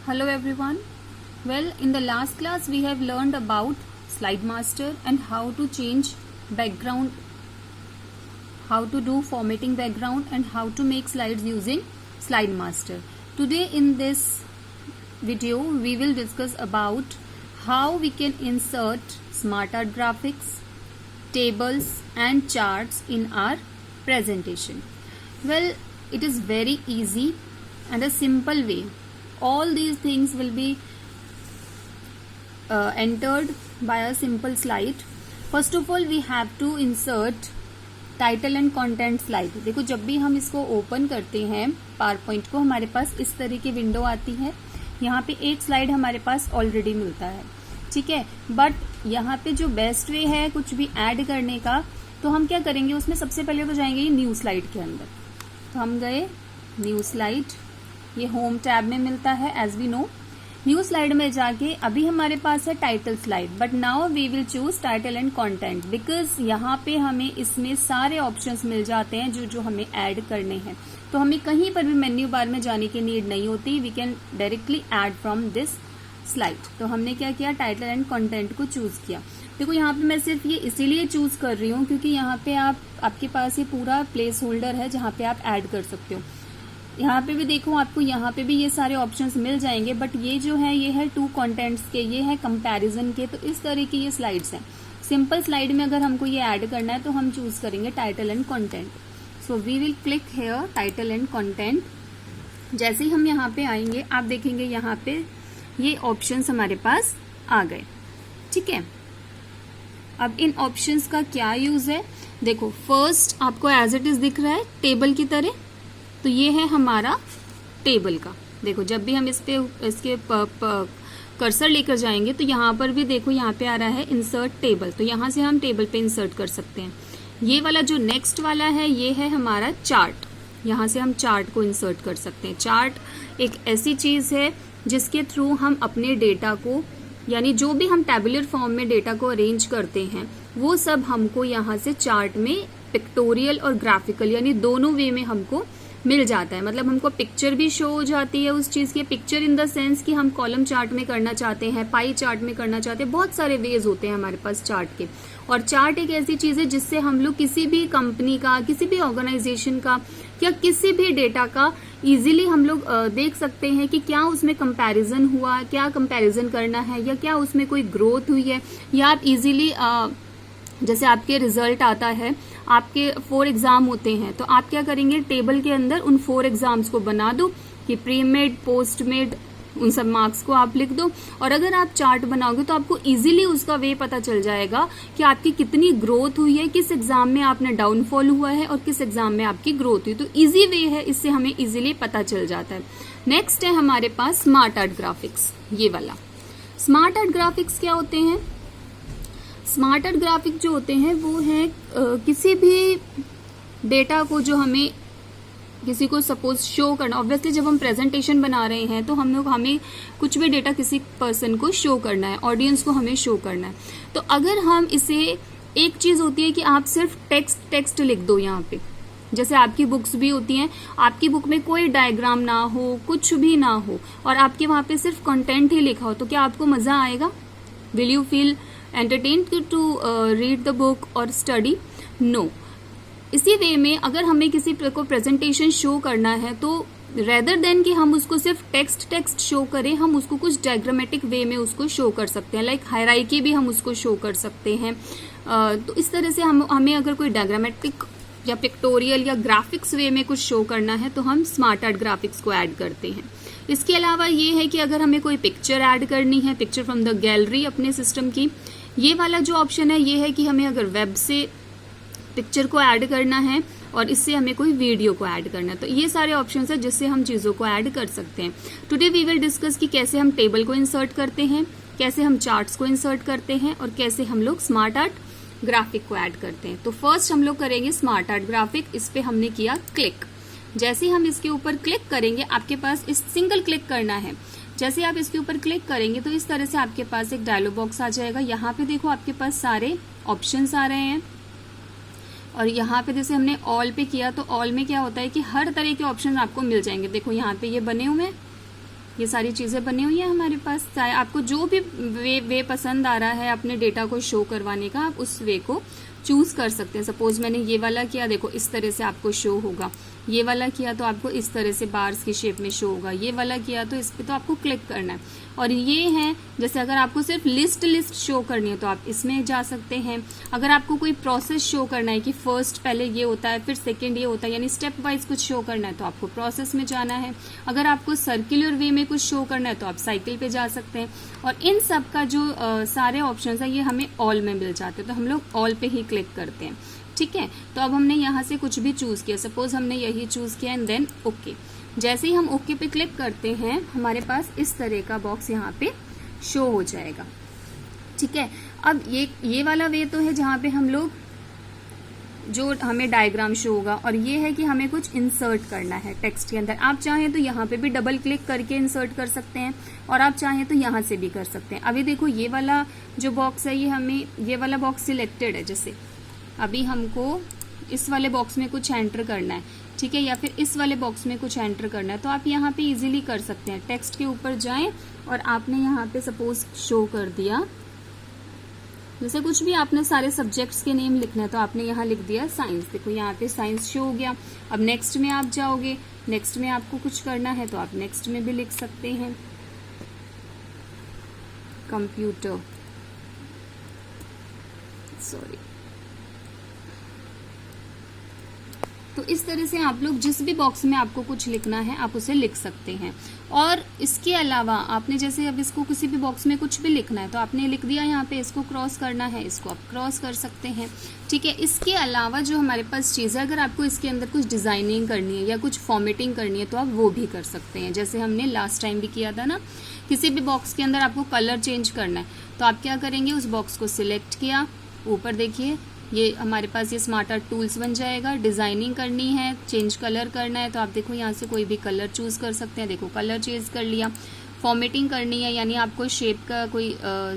Hello everyone. Well, in the last class we have learned about Slide Master and how to change background, how to do formatting background and how to make slides using Slide Master. Today in this video we will discuss about how we can insert smart art graphics, tables and charts in our presentation. Well, it is very easy and a simple way. All these things will be entered by a simple slide. First of all, we have to insert title and content slide. देखो, जब भी हम इसको open करते हैं power point को, हमारे पास इस तरह की विंडो आती है. यहाँ पे एक स्लाइड हमारे पास ऑलरेडी मिलता है, ठीक है. बट यहाँ पे जो बेस्ट वे है कुछ भी ऐड करने का, तो हम क्या करेंगे उसमें सबसे पहले तो जाएंगे न्यू स्लाइड के अंदर. तो हम गए न्यू स्लाइड, ये होम टैब में मिलता है as we know. New slide में जाके अभी हमारे पास है title slide, but now we will choose title and content because यहाँ पे हमें इसमें सारे ऑप्शंस मिल जाते हैं जो हमें ऐड करने हैं. तो हमें कहीं पर भी मेन्यू बार में जाने की नीड नहीं होती. We can directly add from this slide. तो हमने क्या किया, टाइटल एंड कंटेंट को चूज किया. देखो, यहाँ पे मैं सिर्फ ये इसीलिए चूज कर रही हूँ क्योंकि यहाँ पे आपके पास ये पूरा प्लेस होल्डर है जहाँ पे आप ऐड कर सकते हो. यहाँ पे भी देखो, आपको यहाँ पे भी ये सारे ऑप्शंस मिल जाएंगे, बट ये जो है ये है 2 कंटेंट्स के, ये है कंपैरिजन के. तो इस तरह की ये स्लाइड्स हैं. सिंपल स्लाइड में अगर हमको ये ऐड करना है तो हम चूज करेंगे title and content. So we will click here title and content. जैसे ही हम यहाँ पे आएंगे आप देखेंगे यहाँ पे ये ऑप्शंस हमारे पास आ गए, ठीक है. अब इन ऑप्शंस का क्या यूज है, देखो फर्स्ट आपको एज इट इज दिख रहा है टेबल की तरह. तो ये है हमारा टेबल का. देखो, जब भी हम इसके कर्सर लेकर जाएंगे तो यहाँ पर भी देखो, यहाँ पे आ रहा है इंसर्ट टेबल. तो यहाँ से हम टेबल पे इंसर्ट कर सकते हैं. ये वाला जो नेक्स्ट वाला है ये है हमारा चार्ट. यहाँ से हम चार्ट को इंसर्ट कर सकते हैं. चार्ट एक ऐसी चीज है जिसके थ्रू हम अपने डेटा को, यानी जो भी हम टेबुलर फॉर्म में डेटा को अरेंज करते हैं वो सब हमको यहाँ से चार्ट में पिक्टोरियल और ग्राफिकल यानी दोनों वे में हमको मिल जाता है. मतलब हमको पिक्चर भी शो हो जाती है उस चीज की. पिक्चर इन द सेंस कि हम कॉलम चार्ट में करना चाहते हैं, पाई चार्ट में करना चाहते हैं. बहुत सारे वेज होते हैं हमारे पास चार्ट के. और चार्ट एक ऐसी चीज है जिससे हम लोग किसी भी कंपनी का, किसी भी ऑर्गेनाइजेशन का या किसी भी डेटा का इजीली हम लोग देख सकते हैं कि क्या उसमें कंपैरिजन हुआ, क्या कंपैरिजन करना है, या क्या उसमें कोई ग्रोथ हुई है. या आप इजीली जैसे आपके रिजल्ट आता है, आपके 4 एग्जाम होते हैं, तो आप क्या करेंगे, टेबल के अंदर उन 4 एग्जाम्स को बना दो कि प्री मेड, पोस्ट मेड, उन सब मार्क्स को आप लिख दो. और अगर आप चार्ट बनाओगे तो आपको इजीली उसका वे पता चल जाएगा कि आपकी कितनी ग्रोथ हुई है, किस एग्जाम में आपने डाउनफॉल हुआ है और किस एग्जाम में आपकी ग्रोथ हुई. तो इजी वे है, इससे हमें इजीली पता चल जाता है. नेक्स्ट है हमारे पास स्मार्ट आर्ट ग्राफिक्स. ये वाला स्मार्ट आर्ट ग्राफिक्स क्या होते हैं, स्मार्ट आर्ट ग्राफिक जो होते हैं वो है किसी भी डेटा को जो हमें किसी को सपोज शो करना. ऑब्वियसली जब हम प्रेजेंटेशन बना रहे हैं तो हमें कुछ भी डेटा किसी पर्सन को शो करना है, ऑडियंस को हमें शो करना है. तो अगर हम इसे, एक चीज होती है कि आप सिर्फ टेक्स्ट लिख दो यहाँ पे, जैसे आपकी बुक्स भी होती हैं, आपकी बुक में कोई डायग्राम ना हो, कुछ भी ना हो, और आपके वहां पे सिर्फ कंटेंट ही लिखा हो, तो क्या आपको मजा आएगा? Will you feel entertained to read the book or study? No. इसी वे में अगर हमें किसी को प्रेजेंटेशन शो करना है तो रेदर देन कि हम उसको सिर्फ टेक्स्ट शो करें, हम उसको कुछ डायग्रामेटिक वे में उसको शो कर सकते हैं. लाइक हायरार्की भी हम उसको शो कर सकते हैं. तो इस तरह से हमें अगर कोई डायग्रामेटिक या पिक्टोरियल या ग्राफिक्स वे में कुछ शो करना है तो हम स्मार्ट आर्ट ग्राफिक्स को ऐड करते हैं. इसके अलावा ये है कि अगर हमें कोई पिक्चर ऐड करनी है, पिक्चर फ्रॉम द गैलरी अपने सिस्टम की, ये वाला जो ऑप्शन है ये है कि हमें अगर वेब से पिक्चर को ऐड करना है और इससे हमें कोई वीडियो को ऐड करना है. तो ये सारे ऑप्शंस है जिससे हम चीजों को ऐड कर सकते हैं. टुडे वी विल डिस्कस कि कैसे हम टेबल को इंसर्ट करते हैं, कैसे हम चार्ट्स को इंसर्ट करते हैं और कैसे हम लोग स्मार्ट आर्ट ग्राफिक को ऐड करते हैं. तो फर्स्ट हम लोग करेंगे स्मार्ट आर्ट ग्राफिक. इस पे हमने किया क्लिक. जैसे ही हम इसके ऊपर क्लिक करेंगे, आपके पास इस सिंगल क्लिक करना है. जैसे आप इसके ऊपर क्लिक करेंगे तो इस तरह से आपके पास एक डायलॉग बॉक्स आ जाएगा. यहाँ पे देखो आपके पास सारे ऑप्शंस आ रहे हैं और यहाँ पे जैसे हमने ऑल पे किया तो ऑल में क्या होता है कि हर तरह के ऑप्शन आपको मिल जाएंगे. देखो यहाँ पे ये बने हुए हैं, ये सारी चीज़ें बनी हुई है हमारे पास। चाहे आपको जो भी वे पसंद आ रहा है अपने डेटा को शो करवाने का, आप उस वे को चूज कर सकते हैं। सपोज मैंने ये वाला किया, देखो इस तरह से आपको शो होगा। ये वाला किया तो आपको इस तरह से बार्स की शेप में शो होगा। ये वाला किया तो इस पे तो आपको क्लिक करना है। और ये है जैसे अगर आपको सिर्फ लिस्ट शो करनी है तो आप इसमें जा सकते हैं। अगर आपको कोई प्रोसेस शो करना है कि फर्स्ट पहले ये होता है फिर सेकंड ये होता है, यानी स्टेप वाइज कुछ शो करना है तो आपको प्रोसेस में जाना है। अगर आपको सर्कुलर वे में कुछ शो करना है तो आप साइकिल पे जा सकते हैं। और इन सब का जो सारे ऑप्शंस है ये हमें ऑल में मिल जाते हैं, तो हम लोग ऑल पे ही क्लिक करते हैं। ठीक है, तो अब हमने यहाँ से कुछ भी चूज किया, सपोज हमने यही चूज किया एंड देन ओके। जैसे ही हम ओके पे क्लिक करते हैं हमारे पास इस तरह का बॉक्स यहाँ पे शो हो जाएगा। ठीक है, अब ये वाला वे तो है जहाँ पे हम लोग जो हमें डायग्राम शो होगा, और ये है कि हमें कुछ इंसर्ट करना है टेक्स्ट के अंदर। आप चाहें तो यहाँ पे भी डबल क्लिक करके इंसर्ट कर सकते हैं और आप चाहें तो यहाँ से भी कर सकते हैं। अभी देखो ये वाला जो बॉक्स है ये वाला बॉक्स सिलेक्टेड है। जैसे अभी हमको इस वाले बॉक्स में कुछ एंटर करना है, ठीक है, या फिर इस वाले बॉक्स में कुछ एंटर करना है, तो आप यहाँ पे इजीली कर सकते हैं। टेक्स्ट के ऊपर जाएं और आपने यहाँ पे सपोज शो कर दिया, जैसे कुछ भी आपने सारे सब्जेक्ट्स के नेम लिखना है तो आपने यहाँ लिख दिया साइंस। देखो यहाँ पे साइंस शो हो गया। अब नेक्स्ट में आप जाओगे, नेक्स्ट में आपको कुछ करना है तो आप नेक्स्ट में भी लिख सकते हैं कंप्यूटर, सॉरी। तो इस तरह से आप लोग जिस भी बॉक्स में आपको कुछ लिखना है आप उसे लिख सकते हैं। और इसके अलावा आपने जैसे अब इसको किसी भी बॉक्स में कुछ भी लिखना है तो आपने लिख दिया, यहाँ पे इसको क्रॉस करना है, इसको आप क्रॉस कर सकते हैं। ठीक है, इसके अलावा जो हमारे पास चीज़ है, अगर आपको इसके अंदर कुछ डिजाइनिंग करनी है या कुछ फॉर्मेटिंग करनी है तो आप वो भी कर सकते हैं। जैसे हमने लास्ट टाइम भी किया था ना, किसी भी बॉक्स के अंदर आपको कलर चेंज करना है तो आप क्या करेंगे, उस बॉक्स को सिलेक्ट किया, ऊपर देखिए ये हमारे पास ये स्मार्ट आर्ट टूल्स बन जाएगा। डिजाइनिंग करनी है, चेंज कलर करना है तो आप देखो यहाँ से कोई भी कलर चूज कर सकते हैं। देखो कलर चेंज कर लिया। फॉर्मेटिंग करनी है, यानी आपको शेप का कोई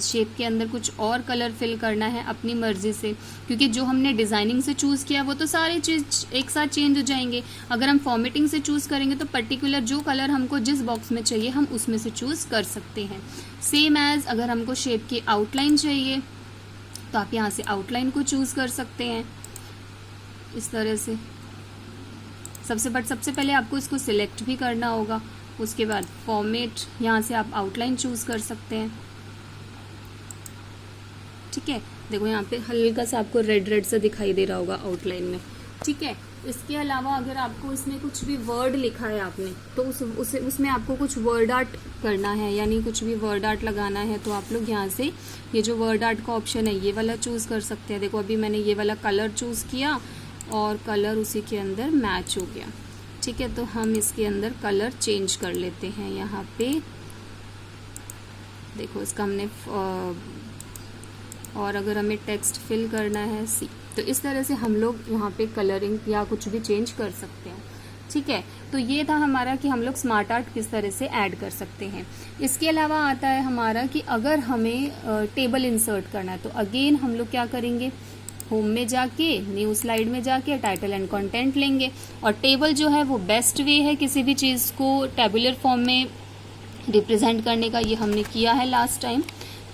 शेप के अंदर कुछ और कलर फिल करना है अपनी मर्जी से, क्योंकि जो हमने डिजाइनिंग से चूज किया वो तो सारे चीज एक साथ चेंज हो जाएंगे। अगर हम फॉर्मेटिंग से चूज करेंगे तो पर्टिकुलर जो कलर हमको जिस बॉक्स में चाहिए हम उसमें से चूज कर सकते हैं। सेम एज अगर हमको शेप की आउटलाइन चाहिए तो आप यहाँ से आउटलाइन को चूज कर सकते हैं इस तरह से। सबसे पहले आपको इसको सिलेक्ट भी करना होगा, उसके बाद फॉर्मेट, यहाँ से आप आउटलाइन चूज कर सकते हैं। ठीक है, देखो यहाँ पे हल्का सा आपको रेड सा दिखाई दे रहा होगा आउटलाइन में। ठीक है, इसके अलावा अगर आपको इसमें कुछ भी वर्ड लिखा है आपने तो उसमें आपको कुछ वर्ड आर्ट करना है, यानी कुछ भी वर्ड आर्ट लगाना है तो आप लोग यहाँ से ये जो वर्ड आर्ट का ऑप्शन है ये वाला चूज कर सकते हैं। देखो अभी मैंने ये वाला कलर चूज किया और कलर उसी के अंदर मैच हो गया। ठीक है, तो हम इसके अंदर कलर चेंज कर लेते हैं। यहाँ पे देखो इसका हमने और अगर हमें टेक्स्ट फिल करना है सी, तो इस तरह से हम लोग यहाँ पे कलरिंग या कुछ भी चेंज कर सकते हैं। ठीक है, तो ये था हमारा कि हम लोग स्मार्ट आर्ट किस तरह से ऐड कर सकते हैं। इसके अलावा आता है हमारा कि अगर हमें टेबल इंसर्ट करना है तो अगेन हम लोग क्या करेंगे, होम में जाके न्यू स्लाइड में जाके टाइटल एंड कंटेंट लेंगे। और टेबल जो है वो बेस्ट वे है किसी भी चीज़ को टेबुलर फॉर्म में रिप्रेजेंट करने का, ये हमने किया है लास्ट टाइम।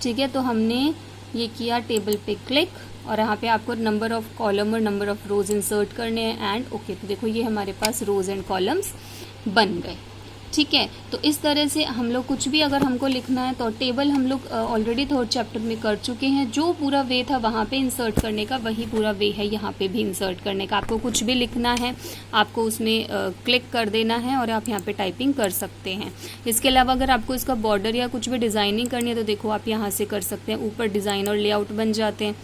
ठीक है, तो हमने ये किया, टेबल पे क्लिक, और यहाँ पे आपको नंबर ऑफ कॉलम और नंबर ऑफ रोज इंसर्ट करने हैं एंड ओके। तो देखो ये हमारे पास रोज एंड कॉलम्स बन गए। ठीक है, तो इस तरह से हम लोग कुछ भी अगर हमको लिखना है तो टेबल हम लोग ऑलरेडी थर्ड चैप्टर में कर चुके हैं। जो पूरा वे था वहाँ पे इंसर्ट करने का वही पूरा वे है यहाँ पे भी इंसर्ट करने का। आपको कुछ भी लिखना है आपको उसमें क्लिक कर देना है और आप यहाँ पे टाइपिंग कर सकते हैं। इसके अलावा अगर आपको इसका बॉर्डर या कुछ भी डिज़ाइनिंग करनी है तो देखो आप यहाँ से कर सकते हैं। ऊपर डिज़ाइन और लेआउट बन जाते हैं,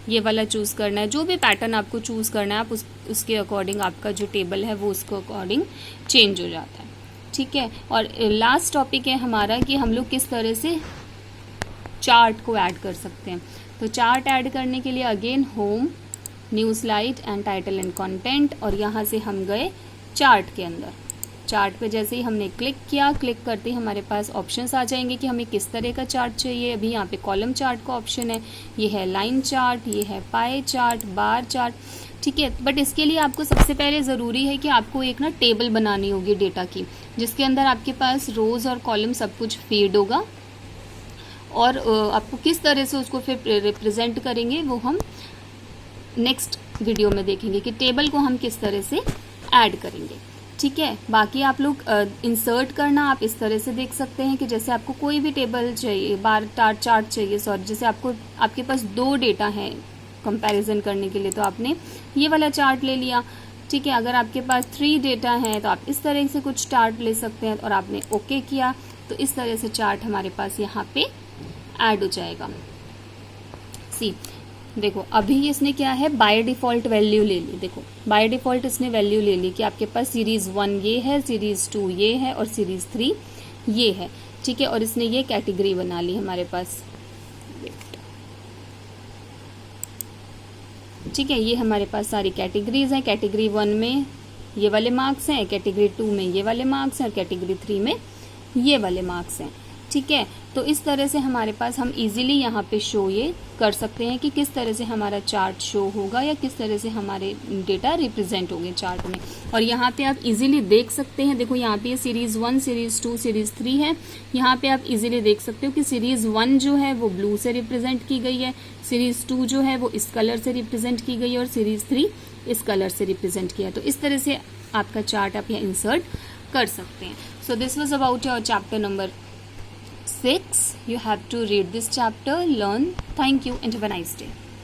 ये वाला चूज़ करना है। जो भी पैटर्न आपको चूज़ करना है आप उसके अकॉर्डिंग आपका जो टेबल है वो उसको अकॉर्डिंग चेंज हो जाता है। ठीक है, और लास्ट टॉपिक है हमारा कि हम लोग किस तरह से चार्ट को ऐड कर सकते हैं। तो चार्ट ऐड करने के लिए again home, new slide and title and content, और यहाँ से हम गए चार्ट के अंदर। चार्ट पे जैसे ही हमने क्लिक किया, क्लिक करते ही हमारे पास ऑप्शंस आ जाएंगे कि हमें किस तरह का चार्ट चाहिए। अभी यहाँ पे कॉलम चार्ट का ऑप्शन है, ये है लाइन चार्ट, ये है पाई चार्ट, बार चार्ट। ठीक है, बट इसके लिए आपको सबसे पहले ज़रूरी है कि आपको एक ना टेबल बनानी होगी डेटा की। जिसके अंदर आपके पास रोज और कॉलम सब कुछ फीड होगा, और आपको किस तरह से उसको फिर रिप्रेजेंट करेंगे वो हम नेक्स्ट वीडियो में देखेंगे कि टेबल को हम किस तरह से ऐड करेंगे। ठीक है, बाकी आप लोग इंसर्ट करना आप इस तरह से देख सकते हैं कि जैसे आपको कोई भी टेबल चाहिए, बार चार्ट चाहिए, सॉरी, जैसे आपके पास 2 डेटा है कंपैरिजन करने के लिए, तो आपने ये वाला चार्ट ले लिया। ठीक है, अगर आपके पास 3 डेटा है तो आप इस तरह से कुछ चार्ट ले सकते हैं, और आपने ओके किया तो इस तरह से चार्ट हमारे पास यहाँ पे ऐड हो जाएगा। सी देखो, अभी इसने क्या है, बाय डिफॉल्ट वैल्यू ले ली। देखो बाय डिफॉल्ट इसने वैल्यू ले ली कि आपके पास सीरीज 1 ये है, सीरीज 2 ये है और सीरीज 3 ये है। ठीक है, और इसने ये कैटेगरी बना ली हमारे पास। ठीक है, ये हमारे पास सारी कैटेगरीज हैं। कैटेगरी 1 में ये वाले मार्क्स हैं, कैटेगरी 2 में ये वाले मार्क्स हैं और कैटेगरी 3 में ये वाले मार्क्स हैं। ठीक है, तो इस तरह से हमारे पास हम इजीली यहाँ पे शो ये कर सकते हैं कि किस तरह से हमारा चार्ट शो होगा या किस तरह से हमारे डेटा रिप्रेजेंट होंगे चार्ट में। और यहाँ पे आप इजीली देख सकते हैं, देखो यहाँ पे सीरीज 1, सीरीज 2, सीरीज 3 है। यहाँ पे आप इजीली देख सकते हो कि सीरीज 1 जो है वो ब्लू से रिप्रेजेंट की गई है, सीरीज 2 जो है वो इस कलर से रिप्रेजेंट की गई है और सीरीज 3 इस कलर से रिप्रेजेंट किया है। तो इस तरह से आपका चार्ट आप यहाँ इंसर्ट कर सकते हैं। So this was about your chapter number 6. You have to read this chapter, learn. Thank you and have a nice day.